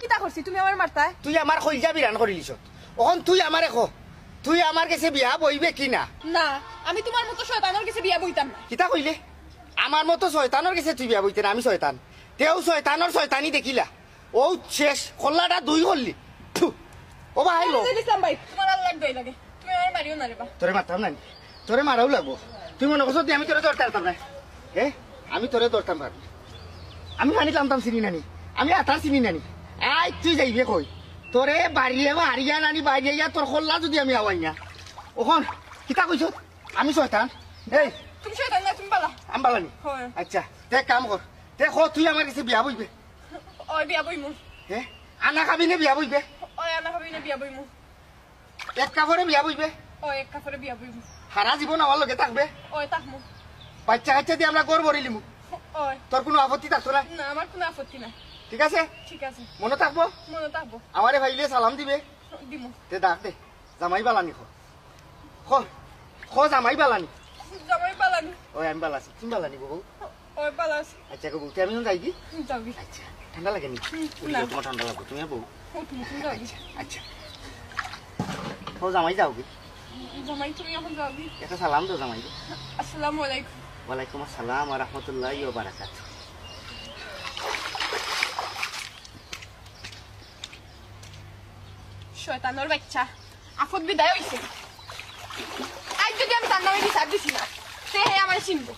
কিতা করছি তুমি আমার মারতায়? তুই আমার কইজা বিরান করিলিস ওখন তুই আমারে কো তুই আমার কাছে বিয়া বইবে কি না? না আমি তোমার মতো শয়তানের কাছে বিয়া বইতাম না। কিতা কইলে? আমার মতো শয়তানের কাছে তুই বিয়া বইতে না? আমি শয়তান, তেও শয়তানের শয়তানি দেখিলা। ও শেষ খোল্লাটা দুই করলি। ও ভাই লো ইসলাম ভাই তোমার আল্লাহ দই লাগে, তুমি আমার মারিও না রে বা। তোরে মারতাম না, তোরে মারাও লাগবো। তুই মনে করছো আমি তোরে ধরতাম না? আমি তোরে ধরতাম পারবি? আমি পানি টানতাম চিনি নানি, আমি আঠার চিনি নানি। আই তুই যাইবে কই তোরে বাড়িয়ে হারিয়া নানি বাড়িয়ে তোর খোল্লা যদি আমি আওয়াই না ওখন কিতা কইছ? আমি শয়তান? এই তুমি শয়তান না, তুমি বালা। আমি বালানি? আচ্ছা তে কাম কর, তে তুই আমার কাছে বিয়া বইবে? ওই বিয়া বইমু। আনা খাবি নে বিয়া বইবে? ওই আনা খাবি না বিয়া বইমু। এক কাপড়ে বিয়া বইবে? ওই এক কাপড়ে বিয়া বইমু। সারা জীবন আমার লগে থাকবে? ওই তাকমু। বাচ্চা কাচ্চা দিয়ে আমরা গড় ভরিলিমু, ওই তোর কোনো আপত্তি থাকতো না? না আমার কোনো আপত্তি না। ঠিক আছে ঠিক আছে মনে থাকবো? মনে থাকবো। আমারে ভাইলে সালাম দিবে? দিমু। তে ডাক দে জামাই বালানি খো জামাই বালানি। জামাই বালানি। ওই আমি বালাছি, তুমি বালানি বউ? ওই বালাস। আচ্ছা গো বউ আমি যাই কি? যাবি। আচ্ছা ঠান্ডা লাগে নি? না। তোমার ঠান্ডা লাগবে, তুমি বউ? তুমি যাবি। আচ্ছা খো জামাই যাও কি? জামাই তুমি এখন যাবি। একটা সালাম দো জামাই। আসসালামু আলাইকুম। ওয়ালাইকুম আসসালাম ওয়া রাহমাতুল্লাহি ওয়া বারাকাতুহু। শয়তানের বাচ্চা আফত বিদায় হইছে। আজ যদি আমি তার নামে বিচার দিছি না সে আমার চিনবো।